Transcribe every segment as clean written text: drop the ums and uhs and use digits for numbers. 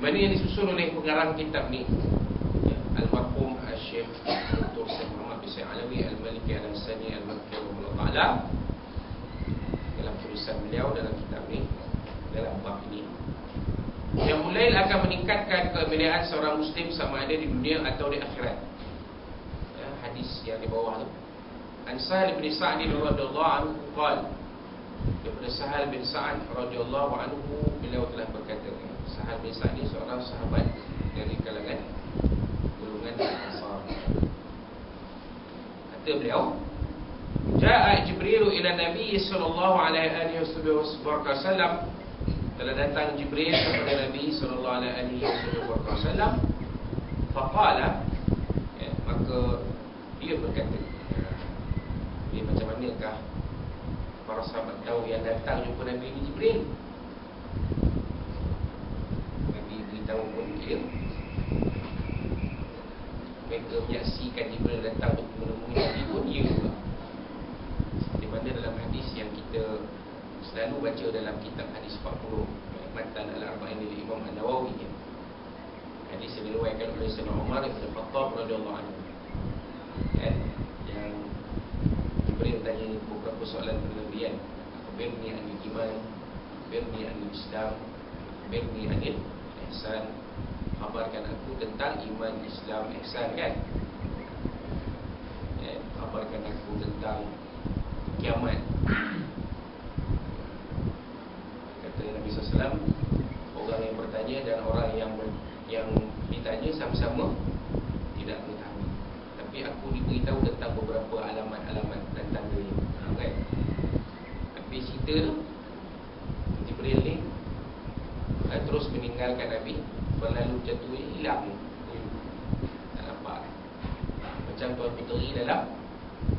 mana yang disusun oleh pengarang kitab ni, ya, Al-Marhum Al-Syekh Dr. Syekh Muhammad bin Said Alawi Al-Maliki Al-Hansani Al-Makki Rahimahullah Ta'ala, dalam tulisan beliau dalam kitab ni, dalam bab ini, yang mulai akan meningkatkan kemuliaan seorang Muslim sama ada di dunia atau di akhirat. Ya, hadis yang di bawah tu, An Sahal bin Sa'd radhiyallahu anhu qala, daripada Sahal bin Sa'd radhiyallahu anhu, beliau telah berkata, Sahal bin Sa'd ni seorang sahabat dari kalangan golongan Ansar. Kata beliau, Ja'a Jibril ila Nabi sallallahu alaihi wasallam, telah datang Jibril kepada Nabi sallallahu alaihi wasallam. Faqala, ya, maka dia berkata, dia macam manakah para sahabat tahu yang datang jumpa Nabi ni Jibril? Nabi beritahu pun dia, mereka menyaksikan Jibril datang untuk menemui Nabi pun dia juga. Di mana dalam hadis yang kita selalu baca dalam kitab hadis 40 Matan Al-Arba'in dari Imam An-Nawawi, hadis yang diriwayatkan oleh Sayyidina Umar bin Khattab radhiyallahu anhu, kan, yang Jibril tanya beberapa soalan kepada Nabi, kan, akhbirni anil iman, akhbirni anil Islam, akhbirni anil ihsan, khabarkan aku tentang iman, Islam, ihsan, kan, ya, khabarkan aku tentang kiamat. Kata Nabi SAW, orang yang bertanya dan orang yang ditanya sama-sama tidak mengetahui, tapi aku diberitahu tentang beberapa alamat-alamat dan tandanya, kan? Tapi cerita Jibril ni terus meninggalkan Nabi, berlalu jatuh hilang, tak nampak. Macam Tuan Puteri dalam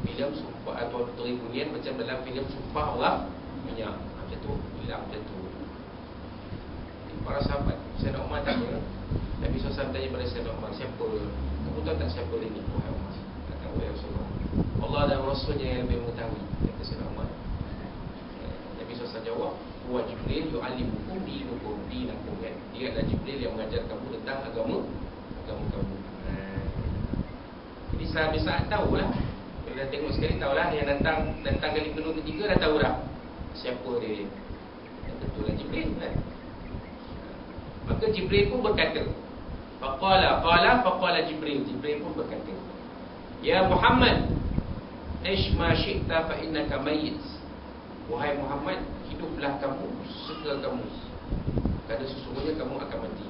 filem Sumpah, Tuan Puteri Bunian macam dalam filem Sumpah Orang Minyak, jatuh hilang, jatuh. Para sahabat, Sayyidina Umar tanya, Nabi SAW tanya pada Sayyidina Umar, siapa? Kamu tahu tak siapa ini? Wahai Umar, kata wahai Rasulullah, Allah dan Rasulnya yang lebih mengetahui, kata Sayyidina Umar. Nabi SAW jawab, Wa Jibril yu'allimukum dinakum, kan? Dia adalah Jibril yang mengajar kamu tentang agama kamu. Jadi sahabat Sa'ad tahulah, bila tengok sekali tahulah, yang datang kali kedua ketiga dah tahu dah siapa dia. Yang tentulah Jibril, kan? Maka Jibril pun berkata, faqala Jibril pun berkata, Ya Muhammad, ish ma syi'ta fa innaka mayyit. Wahai Muhammad, hiduplah kamu suka kamu, kerana sesungguhnya kamu akan mati.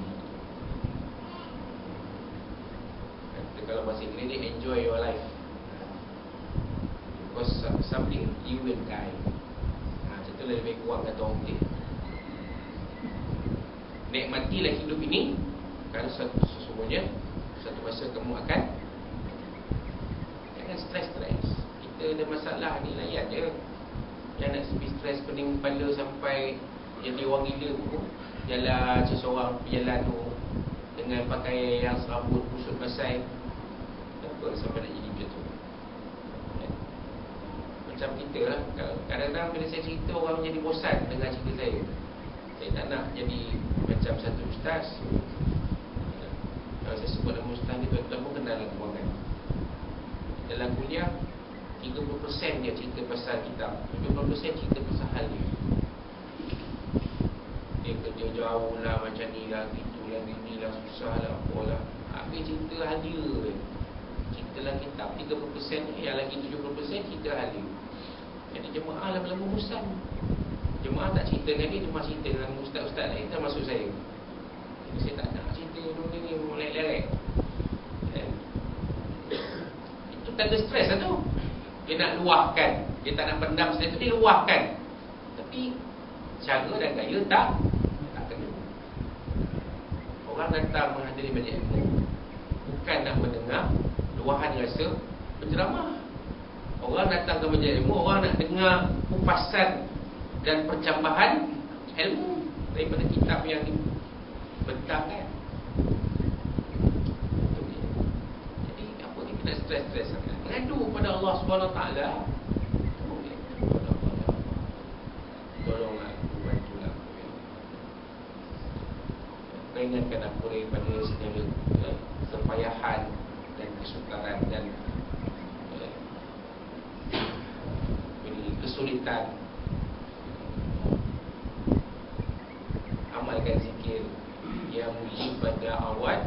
Kata kalau bahasa Inggeris ni, enjoy your life, because something you will die. Contohnya lebih kurang kata orang putih, nikmatilah hidup ini, kerana sesungguhnya satu masa kamu akan. Jangan stres. Kita ada masalah ni, layan je. Yang nak stres pening kepala sampai jadi orang gila pun, jalan seseorang berjalan tu dengan pakaian yang serabut kusut pasai, kenapa sampai nak jadi macam tu? Macam kita lah, kadang-kadang bila saya cerita, orang jadi bosan dengan cerita saya. Saya tak nak jadi macam satu ustaz. Kalau saya sebut nama ustaz ni, tuan-tuan pun kenal lah tu kan. Dalam kuliah 30% dia cerita pasal kitab, 70% cerita pasal hal dia. Dia kerja jauh lah, macam ni lah, gitu lah, gini lah, susah lah, apalah. Habis cerita hal dia, cerita lah kitab. 30% ni, yang lagi 70% cerita hal dia. Jadi jemaah lama-lama bosan. Jemaah tak cerita dengan dia, jemaah cerita dengan ustaz-ustaz lain, termasuk saya. Jadi saya tak nak cerita dunia ni melek-lek. Itu tanda stres lah tu. Dia nak luahkan, dia tak nak pendam stres tu, dia luahkan. Tapi cara dan gaya tak kena. Orang datang menghadiri majlis ilmu bukan nak mendengar luahan rasa penceramah. Orang datang ke majlis ilmu, orang nak dengar kupasan dan pencambahan ilmu daripada kitab yang dibentangkan. Jadi apa ni, kita stres-stres sangat. Mengadu pada Allah Subhanahu Taala. Tolonglah aku, bantulah aku. ringankan aku daripada segala kepayahan dan kesukaran dan kesulitan. Amalkan zikir yang mujib pada awal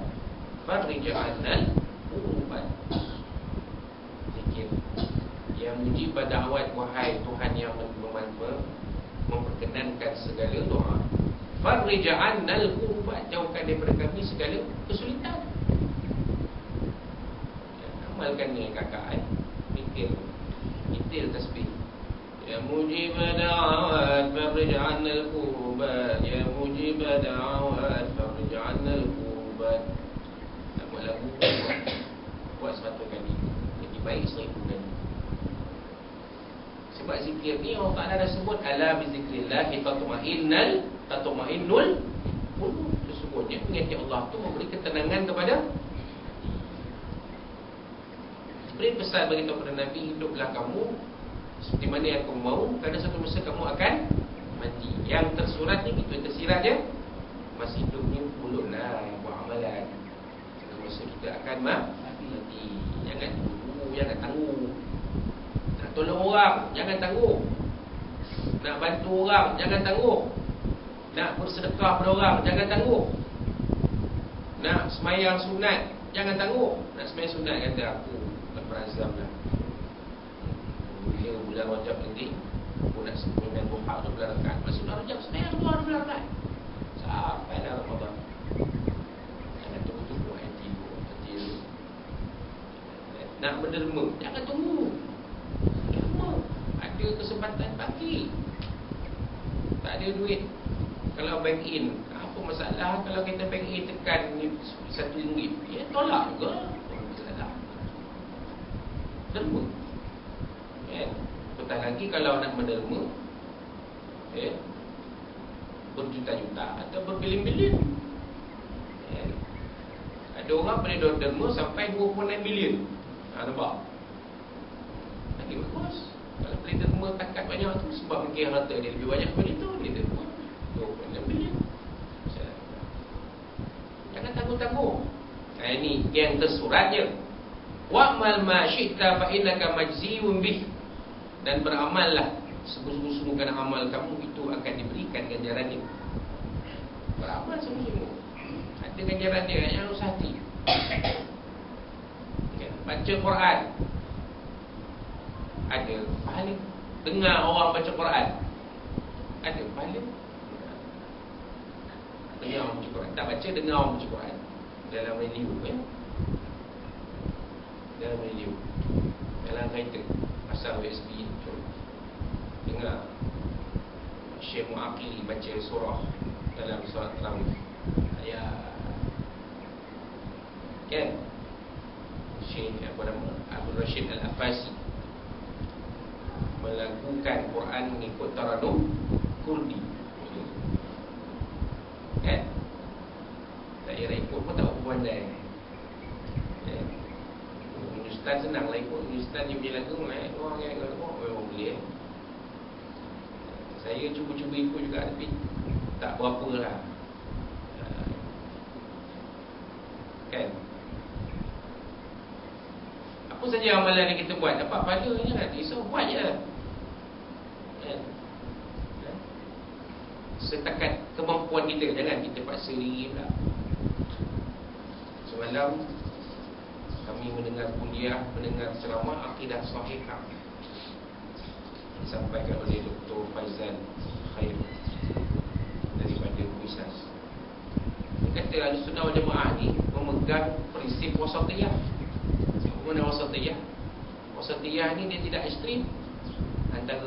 farij 'annal kurubat. Zikir yang mujib pada awal, wahai Tuhan yang memperkenankan segala doa, farij 'annal kurubat, jauhkan daripada kami segala kesulitan. Amalkan ni kakak, fikir, itil tasbih. Ya mujib da'awat farij 'annal kurubat, ya mujib da'awat farij 'annal kurubat. Nak buat lagu, buat 100 kali, jadi baik 1000 kali. Sebab zikir ni Allah Ta'ala dah sebut, ala bizikrillah tatma'innul qulub. Sesungguhnya mengingat Allah tu memberi ketenangan kepada hati. Beri pesan bagi kepada Nabi, hiduplah kamu seperti mana yang kamu mahu, kerana satu masa kamu akan mati. Yang tersurat ni, itu tersirat je, masih hidup ni ulunlah buat amalan. Satu masa kita akan mati. Jangan tunggu, jangan tangguh. Nak tolong orang, jangan tangguh. Nak bantu orang, jangan tangguh. Nak bersedekah pada orang, jangan tangguh. Nak semayang sunat, jangan tangguh. Nak semayang sunat, kata aku berazam lah, bila bulan Rajab nanti aku nak semayang duha 12 rakaat. Masa bulan Rajab semayang 12 rakaat sampai dah Ramadan. Jangan tunggu-tunggu hati dulu. Nak menderma, jangan tunggu. Derma, ada kesempatan bagi. Tak ada duit, kalau bank in, apa masalah kalau kita bank in tekan RM1, ya tolak juga. Masalah derma. Petang lagi kalau nak menderma, berjuta-juta atau berbilion-bilion. Ada orang boleh derma sampai 26 bilion. Nampak? Lagi bagus. Kalau boleh derma takat banyak tu, sebab mungkin harta dia lebih banyak daripada itu, dia derma 26 bilion. Jangan tangguh-tangguh. Ini yang tersurat je. Wa'mal ma syi'ta fa innaka majziyun bih. Dan beramallah sungguh-sungguh kerana amal kamu itu akan diberikan ganjaran dia. Beramal sungguh-sungguh, ada ganjaran dia, yang usah hati. Baca Quran, ada pahala. Dengar orang baca Quran, ada pahala. Dengar orang baca Quran, tak baca, dengar orang baca Quran dalam radio, dalam radio, dalam kereta, pasang USB, dengar Syekh Mu'aqili baca surah dalam surah Tarawih. Kan Syekh Abdul Rashid Al-Afasi melakukan Quran mengikut taranum Kurdi. Kan daerah ikut pun tak apa pandai. Ustaz senang lah ikut. Ustaz dia punya lagu, orang yang memang boleh. Saya cuba-cuba ikut juga, tapi tak berapa lah. Kan? Apa saja amalan yang kita buat, dapat pahala, jangan risau, buat je. Kan? Setakat kemampuan kita, jangan kita paksa diri pula. Semalam kami mendengar kuliah, mendengar ceramah akidah sahihah disampaikan oleh Dr. Faizal Khair daripada UISAS. Dia kata Ahlussunnah wal Jamaah ni memegang prinsip wasatiyah. Apa makna wasatiyah? Wasatiyah ni dia tidak ekstrim antara